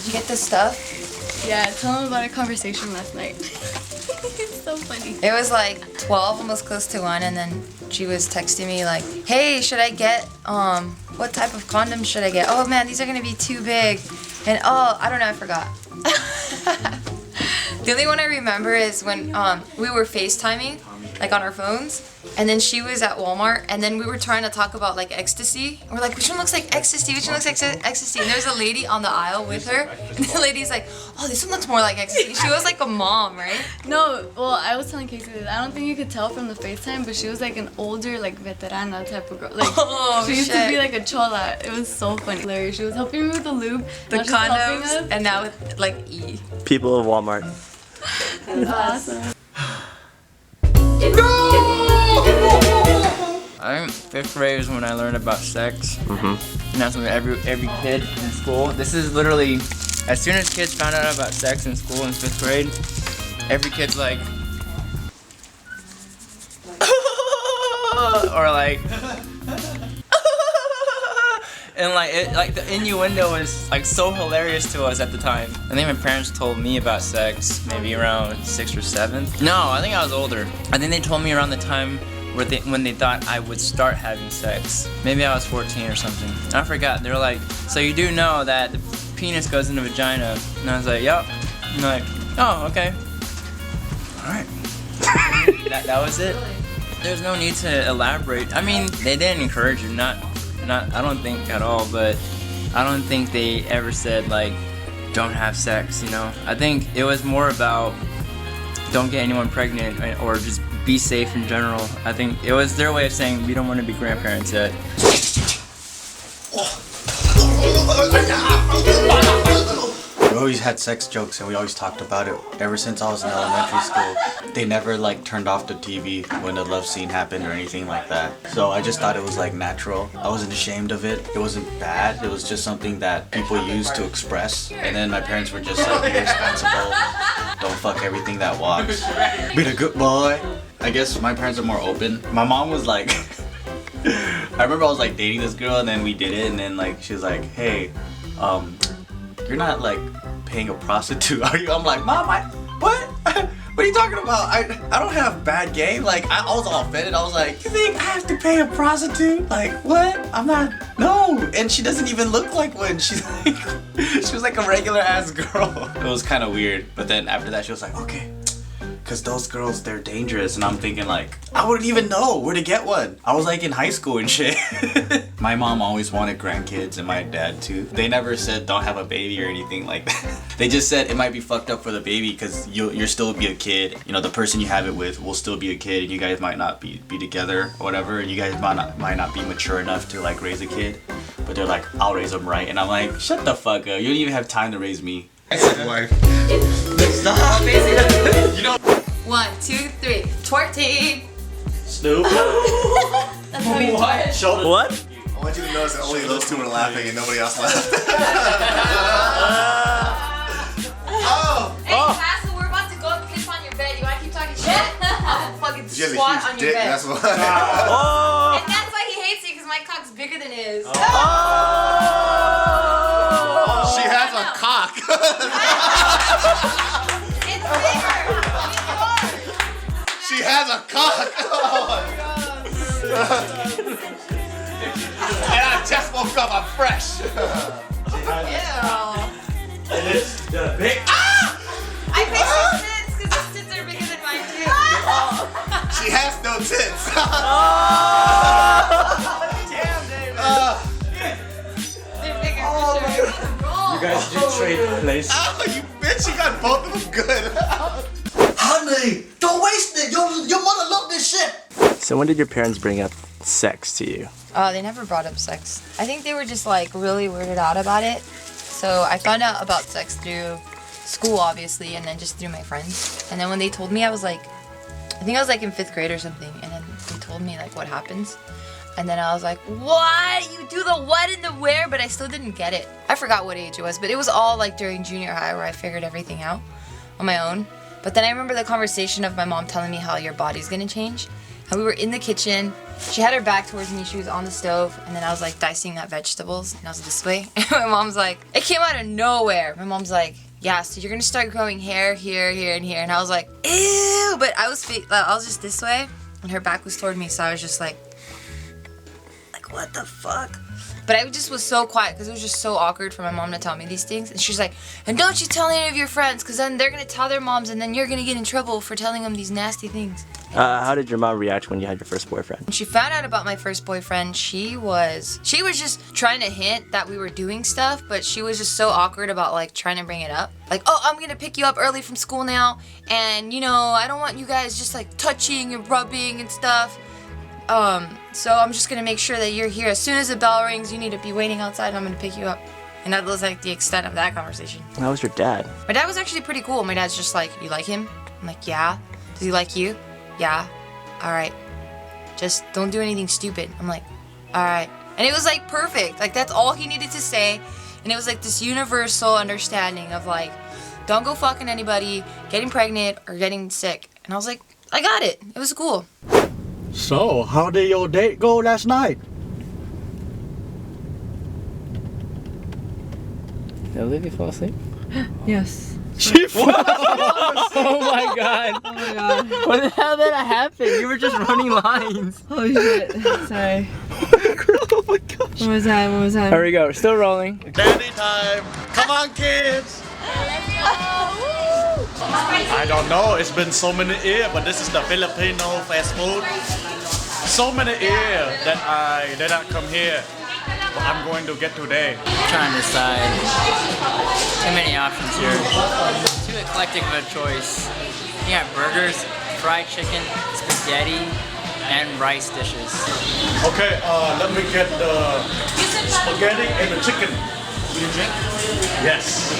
Did you get this stuff? Yeah, tell them about our conversation last night. It's so funny. It was like 12, almost close to 1, and then she was texting me like, hey, should I get, what type of condoms should I get? Oh man, these are gonna be too big. And oh, I don't know, I forgot. The only one I remember is when we were FaceTiming, like on our phones, and then she was at Walmart, and then we were trying to talk about like ecstasy. And we're like, which one looks like ecstasy? Which one looks like ecstasy? And there's a lady on the aisle with her, and the lady's like, oh, this one looks more like ecstasy. She was like a mom, right? No, well, I was telling Casey this. I don't think you could tell from the FaceTime, but she was like an older, like veterana type of girl. Like, oh, she used to be like a chola. It was so funny. Hilarious. She was helping me with the lube, the condoms, and now with like E. People of Walmart. That's awesome. I think 5th grade is when I learned about sex. And that's when every kid in school, this is literally, as soon as kids found out about sex in school in 5th grade, every kid's like, or like, and like the innuendo was like so hilarious to us at the time. I think my parents told me about sex maybe around 6th or 7th. No, I think I was older. I think they told me around the time when they thought I would start having sex. Maybe I was 14 or something. I forgot. They were like, so you do know that the penis goes in the vagina? And I was like, yup. And they're like, oh, okay. Alright. that was it. There's no need to elaborate. I mean, they didn't encourage you, not I don't think at all, but I don't think they ever said like, don't have sex, you know? I think it was more about don't get anyone pregnant or just be safe in general. I think it was their way of saying we don't want to be grandparents yet. We always had sex jokes and we always talked about it ever since I was in elementary school. They never like turned off the TV when the love scene happened or anything like that. So I just thought it was like natural. I wasn't ashamed of it. It wasn't bad. It was just something that people used to express. And then my parents were just like, be responsible. Don't fuck everything that walks. Be a good boy. I guess my parents are more open. My mom was like, I remember I was like dating this girl and then we did it and then like she was like, hey, you're not like paying a prostitute, are you? I'm like, Mom, what? What are you talking about? I don't have bad game. Like I was all offended. I was like, you think I have to pay a prostitute? Like what? I'm not. No. And she doesn't even look like one. She's like, she was like a regular ass girl. It was kind of weird. But then after that, she was like, okay. Cause those girls, they're dangerous, and I'm thinking like, I wouldn't even know where to get one. I was like in high school and shit. My mom always wanted grandkids, and my dad too. They never said don't have a baby or anything like that. They just said it might be fucked up for the baby, cause you'll still be a kid. You know, the person you have it with will still be a kid, and you guys might not be together or whatever. And you guys might not be mature enough to like raise a kid. But they're like, I'll raise them right, and I'm like, shut the fuck up. You don't even have time to raise me. Wife. Stop. You know. 1, 2, 3. Twerk team. Snoop. What? Shoulder. What? I want you to notice that only those two were laughing and nobody else laughed. Hey, class, so we're about to go piss on your bed. You wanna keep talking shit? I'll fucking You have squat a on huge your dick, bed. that's why. Oh! And that's why he hates you, because my cock's bigger than his. Oh! She has a cock. It's bigger. She has a cock. And I just woke up, I'm fresh. Ew. Big. I picked his tits, because his tits are bigger than mine too. She has no tits. Damn, David. They're bigger for sure. You guys did trade place. Oh, you bitch, you got both of them good. Honey, don't waste it. Your mother loved this shit. So when did your parents bring up sex to you? They never brought up sex. I think they were just like really weirded out about it. So I found out about sex through school, obviously, and then just through my friends. And then when they told me, I was like, I think I was like in 5th grade or something. And then they told me like what happens. And then I was like, what? You do the what and the where? But I still didn't get it. I forgot what age it was, but it was all like during junior high where I figured everything out on my own. But then I remember the conversation of my mom telling me how your body's gonna change. And we were in the kitchen. She had her back towards me. She was on the stove. And then I was like dicing up vegetables. And I was this way. And my mom's like, it came out of nowhere. My mom's like, yeah, so you're going to start growing hair here, here, and here. And I was like, ew. But I was just this way. And her back was toward me. So I was just like, what the fuck? But I just was so quiet because it was just so awkward for my mom to tell me these things. And she's like, and don't you tell any of your friends because then they're going to tell their moms and then you're going to get in trouble for telling them these nasty things. How did your mom react when you had your first boyfriend? When she found out about my first boyfriend, she was just trying to hint that we were doing stuff, but she was just so awkward about like trying to bring it up. Like, oh, I'm going to pick you up early from school now. And, you know, I don't want you guys just like touching and rubbing and stuff. So I'm just gonna make sure that you're here. As soon as the bell rings, you need to be waiting outside and I'm gonna pick you up. And that was like the extent of that conversation. How was your dad? My dad was actually pretty cool. My dad's just like, you like him? I'm like, yeah. Does he like you? Yeah. Alright. Just don't do anything stupid. I'm like, alright. And it was like perfect. Like that's all he needed to say. And it was like this universal understanding of like, don't go fucking anybody, getting pregnant, or getting sick. And I was like, I got it. It was cool. So, how did your date go last night? Did Olivia fall asleep? Yes. She fell. Oh my god. Oh my god. What the hell did that happen? You were just running lines. Oh shit. Sorry. Oh my gosh. One more time, one more time. Here we go. We're still rolling. Daddy time. Come on, kids. I don't know. It's been so many years, but this is the Filipino fast food. So many years that I did not come here, but I'm going to get today. Trying to decide. Too many options here. Too eclectic of a choice. You got burgers, fried chicken, spaghetti, and rice dishes. Okay, let me get the spaghetti and the chicken. Yes.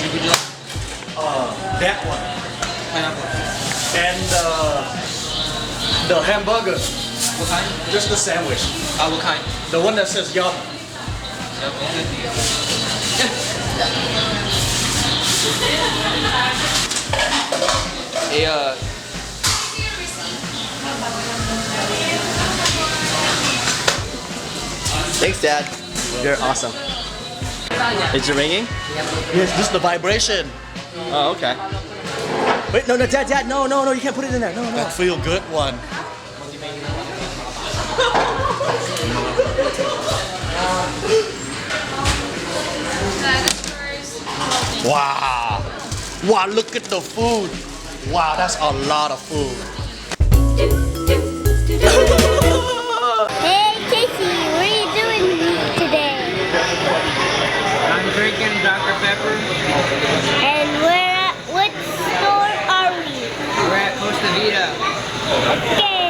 That one. And the hamburger. What kind? Just the sandwich. What kind? The one that says yum. Thanks, Dad. You're awesome. Is it ringing? Yes, this is the vibration. Oh, okay. Wait, no, Dad, no, you can't put it in there. No. That feel good one. Wow. Wow, look at the food. Wow, that's a lot of food. Hey, Casey, what are you doing today? I'm drinking Dr. Pepper. And we're at, what store are we? We're at Costa Vida. Okay.